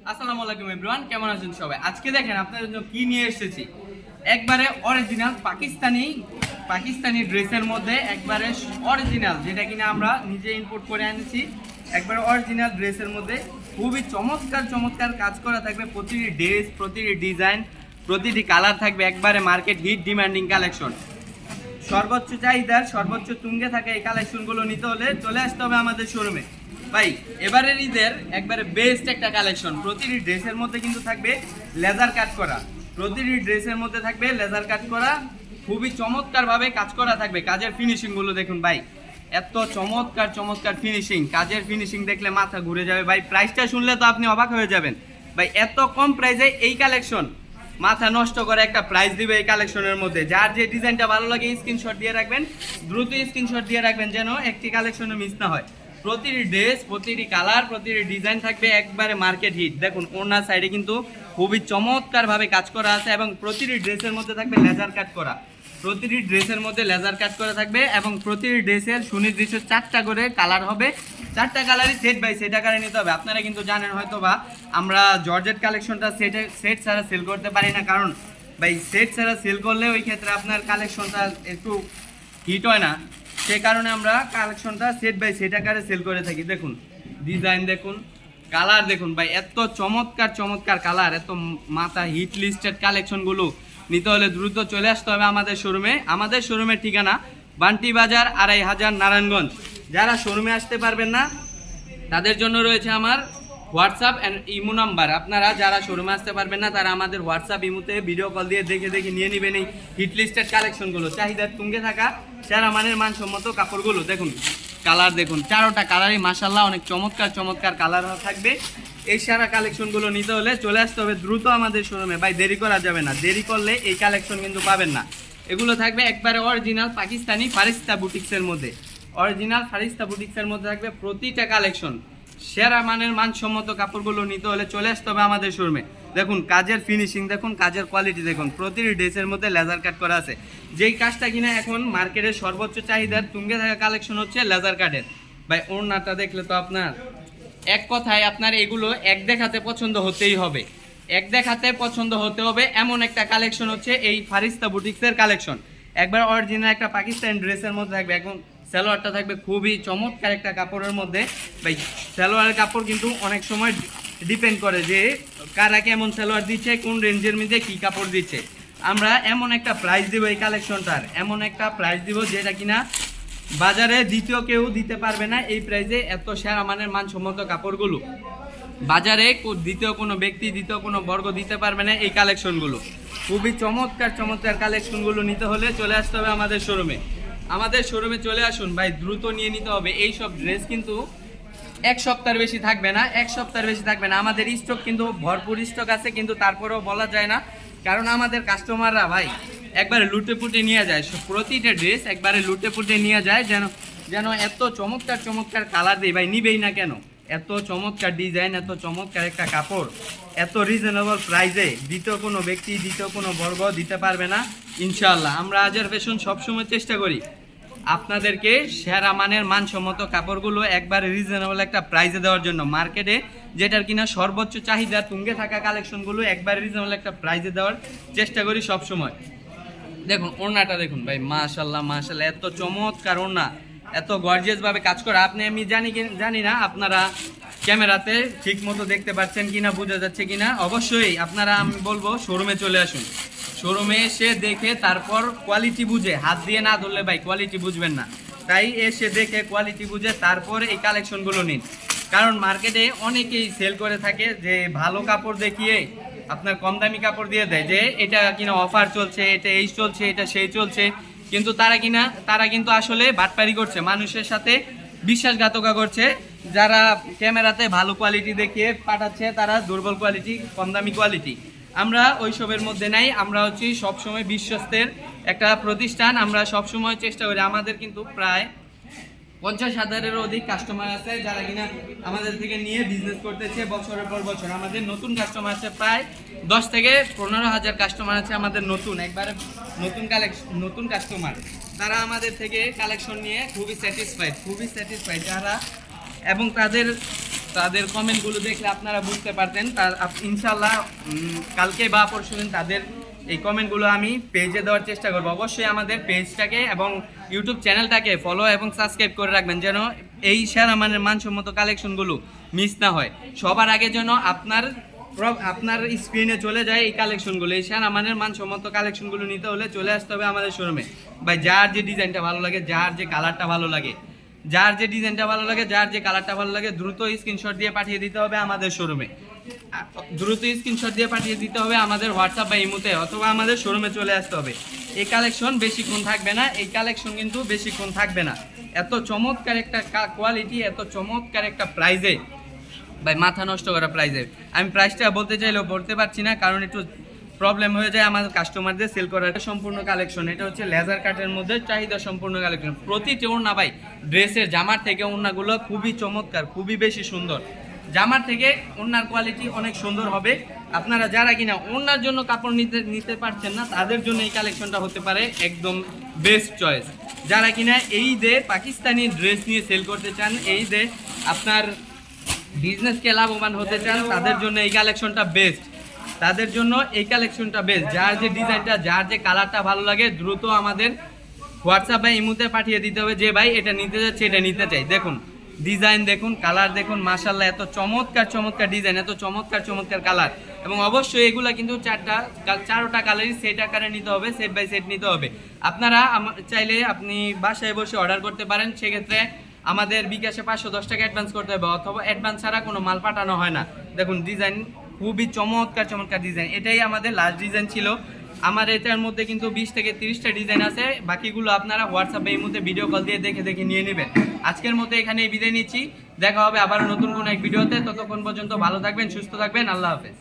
আসসালামু আলাইকুম এভরিওয়ান, কেমন আছেন সবাই? আজকে দেখেন আপনাদের জন্য কি নিয়ে এসেছি। একবারে অরিজিনাল পাকিস্তানি ড্রেসের মধ্যে একবারে অরিজিনাল, যেটা কিনা আমরা নিজে ইম্পোর্ট করে এনেছি। একবারে অরিজিনাল ড্রেসের মধ্যে খুবই চমৎকার চমৎকার কাজ করা থাকবে। প্রতিটি ড্রেস, প্রতিটি ডিজাইন, প্রতিটি কালার থাকবে একবারে মার্কেট হিট ডিমান্ডিং কালেকশন। সর্বোচ্চ চাহিদার সর্বোচ্চ তুঙ্গে থাকে এই কালেকশনগুলো নিতে হলে চলে আসতে হবে আমাদের শোরুমে। ভাই, এবারের ঈদের একবারে বেস্ট একটা কালেকশন। প্রতিটি ড্রেসের মধ্যে কিন্তু থাকবে লেজার কাট করা, প্রতিটি ড্রেসের মধ্যে থাকবে লেজার কাট করা, খুবই চমৎকারভাবে কাজ করা থাকবে। কাজের ফিনিশিংগুলো দেখুন ভাই, এত চমৎকার চমৎকার ফিনিশিং। কাজের ফিনিশিং দেখলে মাথা ঘুরে যাবে ভাই। প্রাইসটা শুনলে তো আপনি অবাক হয়ে যাবেন ভাই, এত কম প্রাইসে এই কালেকশন। মাথা নষ্ট করে একটা প্রাইস দিবে এই কালেকশনের মধ্যে। যার যে ডিজাইনটা ভালো লাগে স্ক্রিনশট দিয়ে রাখবেন, দ্রুত স্ক্রিনশট দিয়ে রাখবেন যেন একটি কালেকশনে মিস না হয়। প্রতিটি ড্রেস, প্রতিটি কালার, প্রতিটি ডিজাইন থাকবে একবারে মার্কেট হিট। দেখুন ওনার সাইডে কিন্তু খুবই চমৎকারভাবে কাজ করা আছে এবং প্রতিটি ড্রেসের মধ্যে থাকবে লেজার কাট করা। প্রতিটি ড্রেসের মধ্যে লেজার কাট করা থাকবে এবং প্রতিটি ড্রেসের সুনির্দিষ্ট 4টা করে কালার হবে। 4টা কালারই সেট বাই সেট আকারে নিতে হবে। আপনারা কিন্তু জানেন হয়তো বা আমরা জর্জেট কালেকশনটা সেট ছাড়া সেল করতে পারি না, কারণ ভাই সেট ছাড়া সেল করলে ওই ক্ষেত্রে আপনার কালেকশনটা একটু হিট হয় না। সে কারণে আমরা কালেকশনটা সেট বাই সেট আকারে সেল করে থাকি। দেখুন ডিজাইন দেখুন, কালার দেখুন ভাই, এত চমৎকার চমৎকার কালার, এত মাথা হিট লিস্টেড কালেকশনগুলো নিতে হলে দ্রুত চলে আসতে হবে আমাদের শোরুমে। আমাদের শোরুমের ঠিকানা বান্টি বাজার 2500 নারায়ণগঞ্জ। যারা শোরুমে আসতে পারবেন না তাদের জন্য রয়েছে আমার হোয়াটসঅ্যাপ অ্যান্ড ইমো নাম্বার। আপনারা যারা শোরুমে আসতে পারবেন না তারা আমাদের হোয়াটসঅ্যাপ ইমোতে ভিডিও কল দিয়ে দেখে দেখে নিয়ে নেবেন এই হিট লিস্টেড কালেকশনগুলো। চাহিদার তুঙ্গে থাকা সেরা মানের মানসম্মত কাপড়গুলো দেখুন, কালার দেখুন, 4টা কালারই মাশাআল্লাহ অনেক চমৎকার চমৎকার কালার থাকবে। এই সারা কালেকশনগুলো নিতে হলে চলে আসতে হবে দ্রুত আমাদের শোরুমে। ভাই দেরি করা যাবে না, দেরি করলে এই কালেকশন কিন্তু পাবেন না। এগুলো থাকবে একবারে অরিজিনাল পাকিস্তানি ফারিস্তা বুটিক্সের মধ্যে। অরিজিনাল ফারিস্তা বুটিক্সের মধ্যে থাকবে প্রতিটা কালেকশন। সেরা মানের মানসম্মত কাপড়গুলো নিতে হলে চলে আসতে হবে আমাদের শোরুমে। দেখুন কাজের ফিনিশিং দেখুন, কাজের কোয়ালিটি দেখুন, প্রতিটি ড্রেসের মধ্যে লেজার কাট করা আছে। যেই কাজটা কিনা এখন মার্কেটের সর্বোচ্চ চাহিদার তুঙ্গে থাকা কালেকশন হচ্ছে লেজার কাটের। ভাই ওড়নাটা দেখলে তো আপনার এক কথায় আপনার এগুলো এক দেখাতে পছন্দ হতেই হবে, এক দেখাতে পছন্দ হতে হবে। এমন একটা কালেকশন হচ্ছে এই ফারিস্তা বুটিক্সের কালেকশন। একবার অরিজিনাল একটা পাকিস্তানি ড্রেসের মধ্যে থাকবে। এখন সালোয়ারটা থাকবে খুবই চমৎকার একটা কাপড়ের মধ্যে। ভাই সালোয়ারের কাপড় কিন্তু অনেক সময় ডিপেন্ড করে যে কারা কেমন সালোয়ার দিচ্ছে, কোন রেঞ্জের মধ্যে কী কাপড় দিচ্ছে। আমরা এমন একটা প্রাইস দিব এই কালেকশনটার, এমন একটা প্রাইস দিব যেটা কিনা বাজারে দ্বিতীয় কেউ দিতে পারবে না। এই প্রাইসে এত সেরা মানের মানসম্মত কাপড়গুলো বাজারে দ্বিতীয় কোনো ব্যক্তি, দ্বিতীয় কোনো বর্গ দিতে পারবে না এই কালেকশনগুলো। খুবই চমৎকার চমৎকার কালেকশনগুলো নিতে হলে চলে আসতে হবে আমাদের শোরুমে। আমাদের শোরুমে চলে আসুন ভাই, দ্রুত নিয়ে নিতে হবে। এই সব ড্রেস কিন্তু এক সপ্তাহের বেশি থাকবে না, এক সপ্তাহের বেশি থাকবে না। আমাদের স্টক কিন্তু ভরপুর স্টক আছে, কিন্তু তারপরেও বলা যায় না, কারণ আমাদের কাস্টমাররা ভাই একবারে লুটে পুটে নিয়ে যায়। প্রতিটা ড্রেস একবারে লুটে পুটে নিয়ে যায়, যেন যেন এত চমৎকার চমৎকার কালার দেয় ভাই, নিবেই না কেন? এত চমৎকার ডিজাইন, এত চমৎকার একটা কাপড়, এত রিজনেবল প্রাইসে দ্বিতীয় কোনো ব্যক্তি, দ্বিতীয় কোনো বর্গ দিতে পারবে না ইনশাআল্লাহ। আমরা আজার ফ্যাশন সবসময় চেষ্টা করি আপনাদেরকে সেরা মানের মানসম্মত কাপড়গুলো একবারে রিজনেবল একটা প্রাইসে দেওয়ার জন্য। মার্কেটে যেটার কিনা সর্বোচ্চ চাহিদা তুঙ্গে থাকা কালেকশনগুলো একবারে রিজনেবল একটা প্রাইসে দেওয়ার চেষ্টা করি সবসময়। দেখুন ওড়নাটা দেখুন ভাই, মাশাল্লাহ মাশাল্লাহ, এত চমৎকার ওড়না, এত গর্জিয়াসভাবে কাজ করা। আপনি আমি জানি না আপনারা ক্যামেরাতে ঠিক মতো দেখতে পাচ্ছেন কিনা, বোঝা যাচ্ছে কিনা। অবশ্যই আপনারা, আমি বলবো শোরুমে চলে আসুন। শোরুমে এসে দেখে তারপর কোয়ালিটি বুঝে, হাত দিয়ে না ধরলে ভাই কোয়ালিটি বুঝবেন না। তাই এসে দেখে কোয়ালিটি বুঝে তারপর এই কালেকশনগুলো নিন। কারণ মার্কেটে অনেকেই সেল করে থাকে যে ভালো কাপড় দেখিয়ে আপনার কম দামি কাপড় দিয়ে দেয়, যে এটা কিনা অফার চলছে, এটা এই চলছে, এটা সেই চলছে। কিন্তু তারা কিন্তু আসলে বাটপারি করছে, মানুষের সাথে বিশ্বাসঘাতকতা করছে। যারা ক্যামেরাতে ভালো কোয়ালিটি দেখিয়ে পাঠাচ্ছে তারা দুর্বল কোয়ালিটি, কম দামি কোয়ালিটি। আমরা ওইসবের মধ্যে নাই। আমরা হচ্ছি সবসময় বিশ্বস্তের একটা প্রতিষ্ঠান। আমরা সবসময় চেষ্টা করি। আমাদের কিন্তু প্রায় 50,000-এরও অধিক কাস্টমার আছে যারা কিনা আমাদের থেকে নিয়ে বিজনেস করতেছে বছরের পর বছর। আমাদের নতুন কাস্টমার আছে প্রায় 10 থেকে 15,000 কাস্টমার আছে আমাদের নতুন, একবারে নতুন কাস্টমার। তারা আমাদের থেকে কালেকশন নিয়ে খুবই স্যাটিসফাইড যারা, এবং তাদের তাদের কমেন্টগুলো দেখলে আপনারা বুঝতে পারতেন। তার ইনশাল্লাহ কালকে বা পরশুদিন তাদের এই কমেন্টগুলো আমি পেজে দেওয়ার চেষ্টা করবো। অবশ্যই আমাদের পেজটাকে এবং ইউটিউব চ্যানেলটাকে ফলো এবং সাবস্ক্রাইব করে রাখবেন, যেন এই সেরা মানের মানসম্মত কালেকশনগুলো মিস না হয়। সবার আগে যেন আপনার স্ক্রিনে চলে যায় এই কালেকশনগুলো। এই সেরা মানের মানসম্মত কালেকশনগুলো নিতে হলে চলে আসতে হবে আমাদের শোরুমে। ভাই যার যে ডিজাইনটা ভালো লাগে, যার যে কালারটা ভালো লাগে, যার যে ডিজাইনটা ভালো লাগে, যার যে কালারটা ভালো লাগে, দ্রুত স্ক্রিনশট দিয়ে পাঠিয়ে দিতে হবে আমাদের শোরুমে। দ্রুত স্ক্রিনশট দিয়ে পাঠিয়ে দিতে হবে আমাদের হোয়াটসঅ্যাপ বা ইমোতে, অথবা আমাদের শোরুমে চলে আসতে হবে। এই কালেকশন বেশিক্ষণ থাকবে না, এই কালেকশন কিন্তু বেশিক্ষণ থাকবে না। এত চমৎকার একটা কোয়ালিটি, এত চমৎকার একটা প্রাইজে, ভাই মাথা নষ্ট করা প্রাইজে। আমি প্রাইসটা বলতে চাইলেও বলতে পারছি না, কারণ একটু প্রবলেম হয়ে যায় আমাদের কাস্টমারদের সেল করার। সম্পূর্ণ কালেকশন, এটা হচ্ছে লেজার কাটের মধ্যে চাহিদা সম্পূর্ণ কালেকশন। প্রতিটি ওড়না ভাই ড্রেসের জামার থেকে ওড়নাগুলো খুবই চমৎকার, খুবই বেশি সুন্দর। জামার থেকে ওড়নার কোয়ালিটি অনেক সুন্দর হবে। আপনারা যারা কিনা ওড়নার জন্য কাপড় নিতে পারছেন না, তাদের জন্য এই কালেকশনটা হতে পারে একদম বেস্ট চয়েস। যারা কিনা এই দে পাকিস্তানি ড্রেস নিয়ে সেল করতে চান, এই দে আপনার বিজনেসকে লাভবান হতে চান, তাদের জন্য এই কালেকশনটা বেস্ট। তাদের জন্য এই কালেকশনটা বেস্ট। যার যে ডিজাইনটা, যার যে কালারটা ভালো লাগে, দ্রুত আমাদের হোয়াটসঅ্যাপ বা ইমোতে পাঠিয়ে দিতে হবে যে ভাই এটা নিতে যাচ্ছে, এটা নিতে চাই। দেখুন ডিজাইন দেখুন, কালার দেখুন, মাশাআল্লাহ এত চমৎকার চমৎকার ডিজাইন, এত চমৎকার চমৎকার কালার। এবং অবশ্যই এগুলা কিন্তু চারোটা কালারই সেট আকারে নিতে হবে, সেট বাই সেট নিতে হবে। আপনারা চাইলে আপনি বাসায় বসে অর্ডার করতে পারেন, সেক্ষেত্রে আমাদের বিকাশে 510 টাকা অ্যাডভান্স করতে হবে, অথবা অ্যাডভান্স ছাড়া কোনো মাল পাঠানো হয় না। দেখুন ডিজাইন খুবই চমৎকার চমৎকার ডিজাইন। এটাই আমাদের লাস্ট ডিজাইন ছিল। আমার এটার মধ্যে কিন্তু 20 থেকে 30টা ডিজাইন আছে, বাকিগুলো আপনারা হোয়াটসঅ্যাপে এই মধ্যে ভিডিও কল দিয়ে দেখে দেখে নিয়ে নেবেন। আজকের মতো এখানেই বিদায় নিচ্ছি, দেখা হবে আবার নতুন কোনো এক ভিডিওতে। ততক্ষণ পর্যন্ত ভালো থাকবেন, সুস্থ থাকবেন, আল্লাহ হাফেজ।